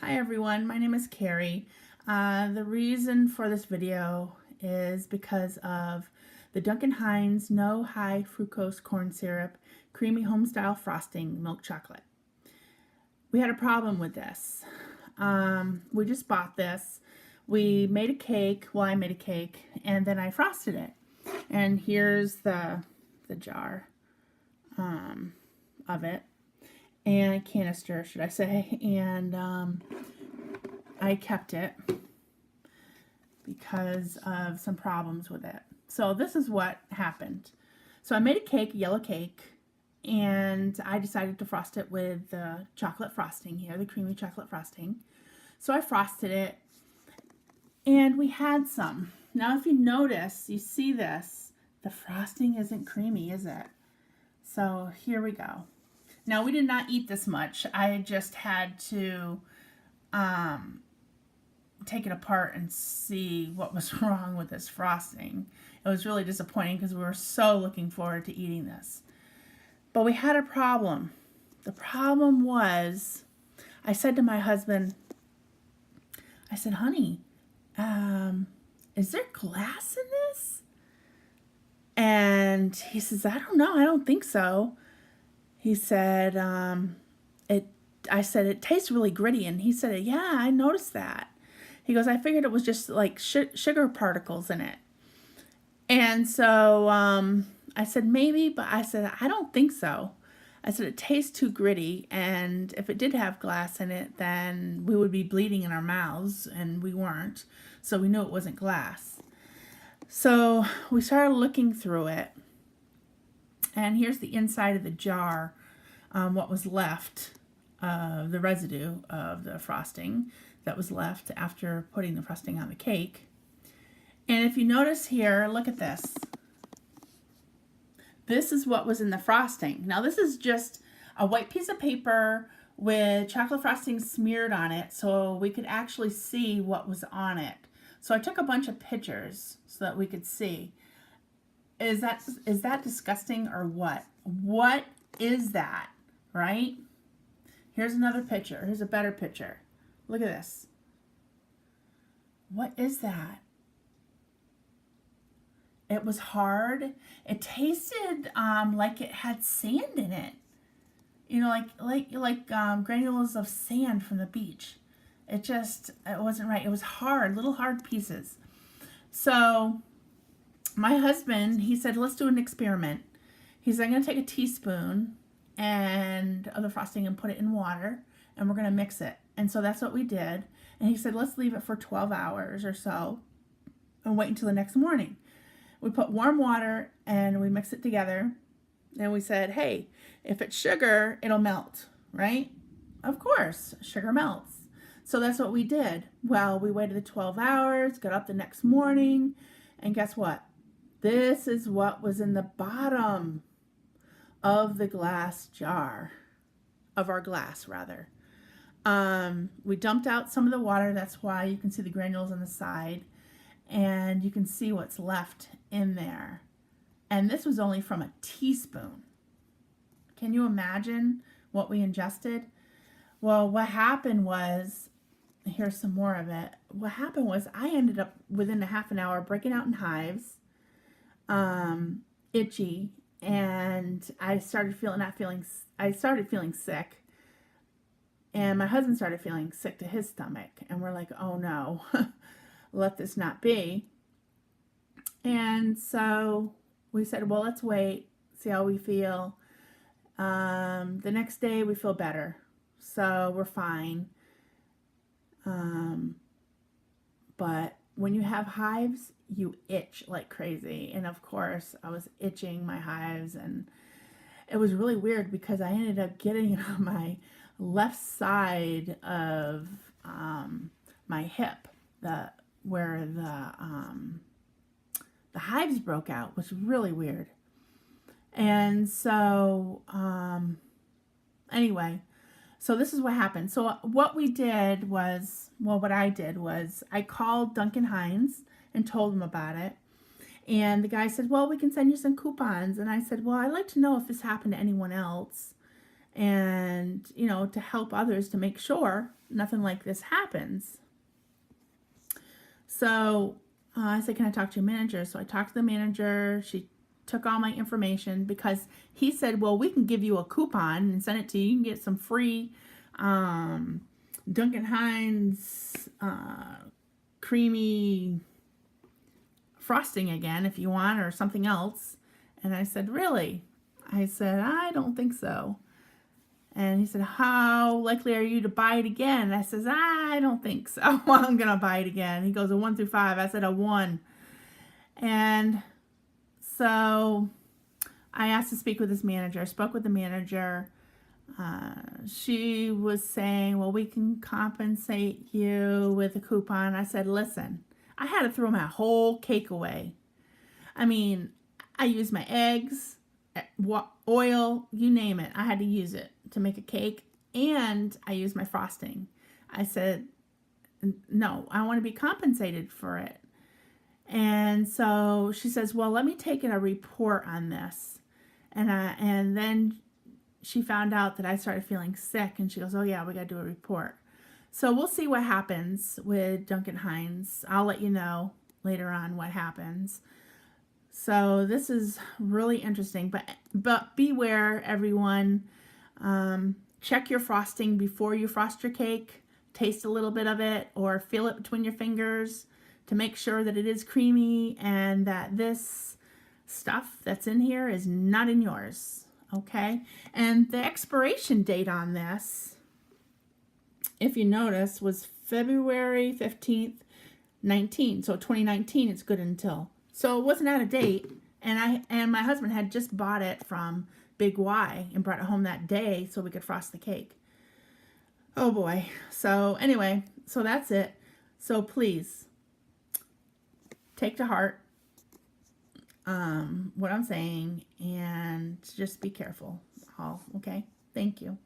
Hi everyone, my name is Kari. The reason for this video is because of the Duncan Hines No High Fructose Corn Syrup Creamy Homestyle Frosting Milk Chocolate. We had a problem with this. We just bought this. We made a cake, well I made a cake, and then I frosted it. And here's the jar of it. And canister, should I say, and I kept it because of some problems with it. So this is what happened. So I made a cake, a yellow cake, and I decided to frost it with the chocolate frosting here, the creamy chocolate frosting. So I frosted it, and we had some. Now if you notice, you see this, the frosting isn't creamy, is it? So here we go. Now, we did not eat this much. I just had to take it apart and see what was wrong with this frosting. It was really disappointing because we were so looking forward to eating this. But we had a problem. The problem was, I said to my husband, I said, honey, is there glass in this? And he says, I don't know. I don't think so. He said, I said, it tastes really gritty. And he said, yeah, I noticed that. He goes, I figured it was just like sugar particles in it. And so I said, maybe, but I said, I don't think so. I said, it tastes too gritty. And if it did have glass in it, then we would be bleeding in our mouths. And we weren't. So we knew it wasn't glass. So we started looking through it. And here's the inside of the jar, what was left of the residue of the frosting that was left after putting the frosting on the cake. And if you notice here, look at this. This is what was in the frosting. Now this is just a white piece of paper with chocolate frosting smeared on it so we could actually see what was on it. So I took a bunch of pictures so that we could see. Is that disgusting or what? What is that, right? Here's another picture. Here's a better picture. Look at this. What is that? It was hard. It tasted like it had sand in it. You know, like granules of sand from the beach. It wasn't right. It was hard, little hard pieces. So my husband, he said, let's do an experiment. He said, I'm going to take a teaspoon of the frosting and put it in water, and we're going to mix it. And so that's what we did. And he said, let's leave it for 12 hours or so and wait until the next morning. We put warm water and we mix it together. And we said, hey, if it's sugar, it'll melt, right? Of course, sugar melts. So that's what we did. Well, we waited the 12 hours, got up the next morning, and guess what? This is what was in the bottom of the glass jar, of our glass rather. We dumped out some of the water. That's why you can see the granules on the side, and you can see what's left in there. And this was only from a teaspoon. Can you imagine what we ingested? Well, what happened was, here's some more of it. What happened was I ended up within a half an hour breaking out in hives. Itchy, and I started feeling sick, and my husband started feeling sick to his stomach, and we're like, oh no, let this not be. And so we said, well, let's wait, see how we feel. The next day we feel better, so we're fine. But when you have hives, you itch like crazy. And of course, I was itching my hives, and it was really weird because I ended up getting it on my left side of my hip, where the hives broke out, which was really weird. And so anyway, so this is what happened. So what we did was, well, what I did was I called Duncan Hines and told him about it. And the guy said, well, we can send you some coupons. And I said, well, I'd like to know if this happened to anyone else. And, you know, to help others to make sure, nothing like this happens. So I said, can I talk to your manager? So I talked to the manager. She took all my information because he said, well, we can give you a coupon and send it to you. You can get some free Duncan Hines creamy frosting again if you want, or something else. And I said, really? I said, I don't think so. And he said, how likely are you to buy it again? And I says, I don't think so. I'm going to buy it again. He goes, a 1 through 5. I said, a 1. And so I asked to speak with his manager. I spoke with the manager. She was saying, well, we can compensate you with a coupon. I said, listen, I had to throw my whole cake away. I mean, I used my eggs, oil, you name it. I had to use it to make a cake, and I used my frosting. I said, no, I want to be compensated for it. And so she says, well, let me take a report on this. And then she found out that I started feeling sick, and she goes, oh yeah, we got to do a report. So we'll see what happens with Duncan Hines. I'll let you know later on what happens. So this is really interesting, but beware, everyone. Check your frosting before you frost your cake. Taste a little bit of it or feel it between your fingers to make sure that it is creamy and that this stuff that's in here is not in yours. Okay? And the expiration date on this, if you notice, was February 15th, 19. So 2019, it's good until. So it wasn't out of date. And my husband had just bought it from Big Y and brought it home that day so we could frost the cake. Oh boy. So anyway, so that's it. So please take to heart what I'm saying and just be careful. Okay? Thank you.